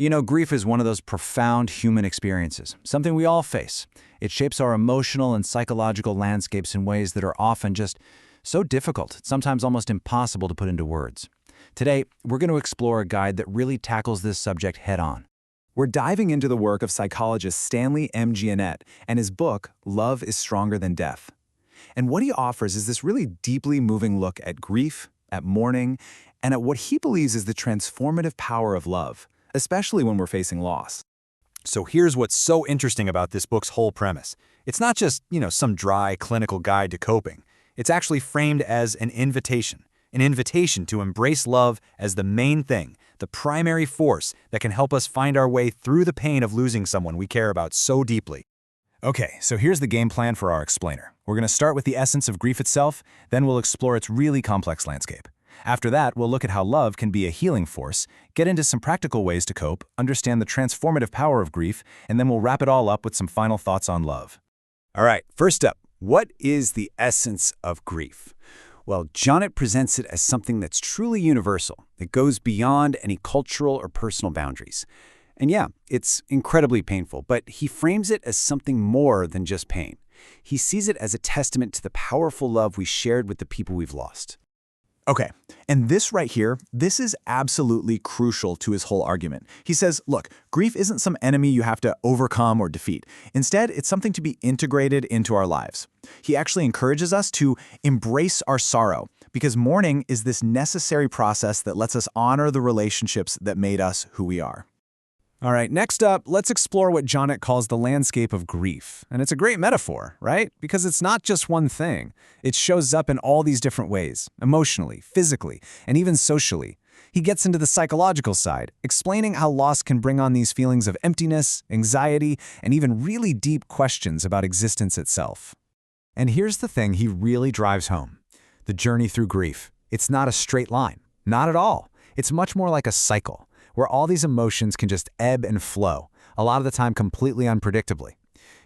Grief is one of those profound human experiences, something we all face. It shapes our emotional and psychological landscapes in ways that are often just so difficult, sometimes almost impossible to put into words. Today, we're going to explore a guide that really tackles this subject head-on. We're diving into the work of psychologist Stanley M. Giannet and his book, Love is Stronger Than Death. And what he offers is this really deeply moving look at grief, at mourning, and at what he believes is the transformative power of love, especially when we're facing loss. So here's what's so interesting about this book's whole premise. It's not just, some dry clinical guide to coping. It's actually framed as an invitation to embrace love as the main thing, the primary force that can help us find our way through the pain of losing someone we care about so deeply. Okay, so here's the game plan for our explainer. We're going to start with the essence of grief itself, then we'll explore its really complex landscape. After that, we'll look at how love can be a healing force, get into some practical ways to cope, understand the transformative power of grief, and then we'll wrap it all up with some final thoughts on love. All right, first up, what is the essence of grief? Well, Giannet presents it as something that's truly universal, that goes beyond any cultural or personal boundaries. And yeah, it's incredibly painful, but he frames it as something more than just pain. He sees it as a testament to the powerful love we shared with the people we've lost. Okay, and this right here, this is absolutely crucial to his whole argument. He says, look, grief isn't some enemy you have to overcome or defeat. Instead, it's something to be integrated into our lives. He actually encourages us to embrace our sorrow, because mourning is this necessary process that lets us honor the relationships that made us who we are. All right, next up, let's explore what Giannet calls the landscape of grief. And it's a great metaphor, right? Because it's not just one thing. It shows up in all these different ways, emotionally, physically, and even socially. He gets into the psychological side, explaining how loss can bring on these feelings of emptiness, anxiety, and even really deep questions about existence itself. And here's the thing he really drives home. The journey through grief. It's not a straight line. Not at all. It's much more like a cycle, where all these emotions can just ebb and flow, a lot of the time completely unpredictably.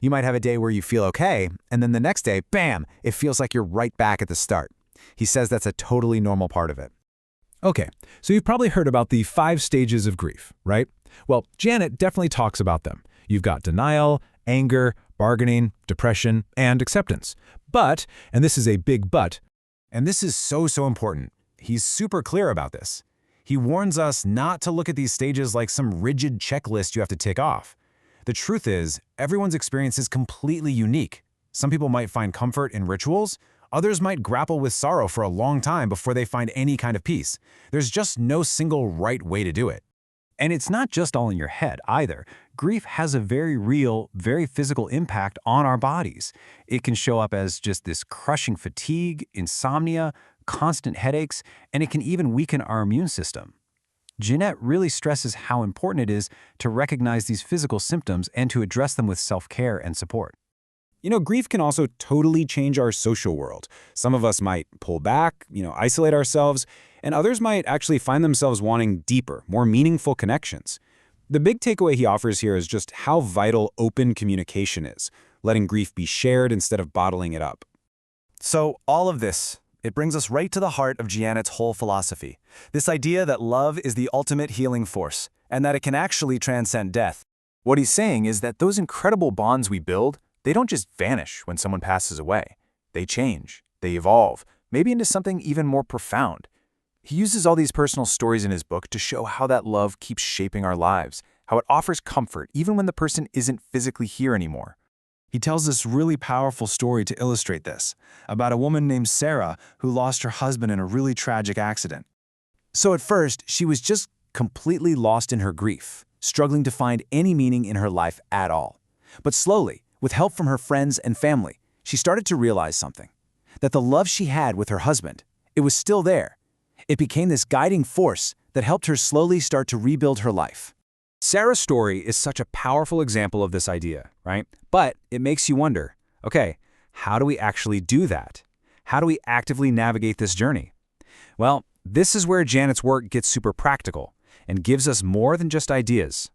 You might have a day where you feel okay, and then the next day, bam, it feels like you're right back at the start. He says that's a totally normal part of it. Okay, so you've probably heard about the 5 stages of grief, right? Well, Giannet definitely talks about them. You've got denial, anger, bargaining, depression, and acceptance. But, and this is a big but, and this is so important, he's super clear about this. He warns us not to look at these stages like some rigid checklist you have to tick off. The truth is, everyone's experience is completely unique. Some people might find comfort in rituals, others might grapple with sorrow for a long time before they find any kind of peace. There's just no single right way to do it. And it's not just all in your head either. Grief has a very real, very physical impact on our bodies. It can show up as just this crushing fatigue, insomnia, constant headaches, and it can even weaken our immune system. Giannet really stresses how important it is to recognize these physical symptoms and to address them with self-care and support. Grief can also totally change our social world. Some of us might pull back, isolate ourselves, and others might actually find themselves wanting deeper, more meaningful connections. The big takeaway he offers here is just how vital open communication is, letting grief be shared instead of bottling it up. So all of this, it brings us right to the heart of Giannet's whole philosophy, this idea that love is the ultimate healing force, and that it can actually transcend death. What he's saying is that those incredible bonds we build, they don't just vanish when someone passes away. They change, they evolve, maybe into something even more profound. He uses all these personal stories in his book to show how that love keeps shaping our lives, how it offers comfort even when the person isn't physically here anymore. He tells this really powerful story to illustrate this, about a woman named Sarah who lost her husband in a really tragic accident. So at first, she was just completely lost in her grief, struggling to find any meaning in her life at all. But slowly, with help from her friends and family, she started to realize something, that the love she had with her husband, it was still there. It became this guiding force that helped her slowly start to rebuild her life. Sarah's story is such a powerful example of this idea, right? But it makes you wonder, okay, how do we actually do that? How do we actively navigate this journey? Well, this is where Giannet's work gets super practical and gives us more than just ideas.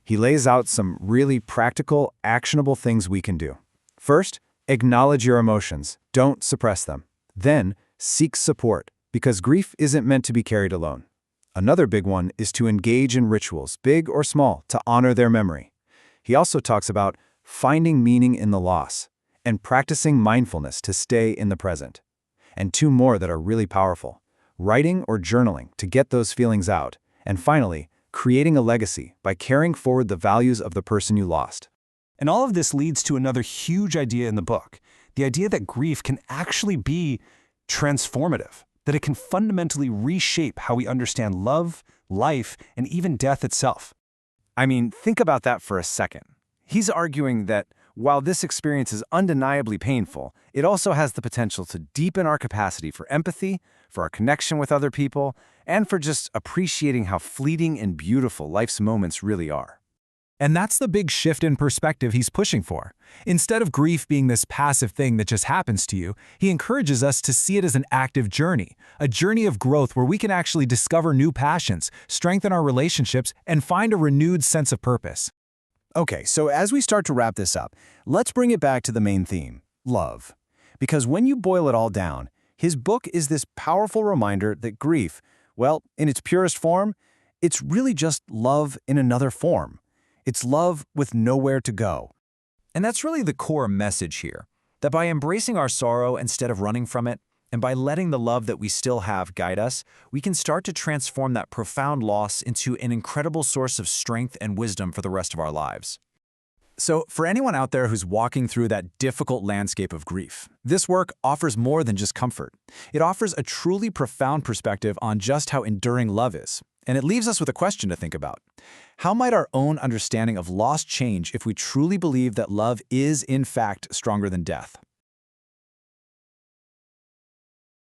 He lays out some really practical, actionable things we can do. First, acknowledge your emotions. Don't suppress them. Then, seek support, because grief isn't meant to be carried alone. Another big one is to engage in rituals, big or small, to honor their memory. He also talks about finding meaning in the loss and practicing mindfulness to stay in the present. And two more that are really powerful: writing or journaling to get those feelings out, and finally, creating a legacy by carrying forward the values of the person you lost. And all of this leads to another huge idea in the book, the idea that grief can actually be transformative, that it can fundamentally reshape how we understand love, life, and even death itself. I mean, think about that for a second. He's arguing that while this experience is undeniably painful, it also has the potential to deepen our capacity for empathy, for our connection with other people, and for just appreciating how fleeting and beautiful life's moments really are. And that's the big shift in perspective he's pushing for. Instead of grief being this passive thing that just happens to you, he encourages us to see it as an active journey, a journey of growth where we can actually discover new passions, strengthen our relationships, and find a renewed sense of purpose. Okay, so as we start to wrap this up, let's bring it back to the main theme, love. Because when you boil it all down, his book is this powerful reminder that grief, well, in its purest form, it's really just love in another form. It's love with nowhere to go. And that's really the core message here, that by embracing our sorrow instead of running from it, and by letting the love that we still have guide us, we can start to transform that profound loss into an incredible source of strength and wisdom for the rest of our lives. So, for anyone out there who's walking through that difficult landscape of grief, this work offers more than just comfort. It offers a truly profound perspective on just how enduring love is. And it leaves us with a question to think about. How might our own understanding of loss change if we truly believe that love is, in fact, stronger than death?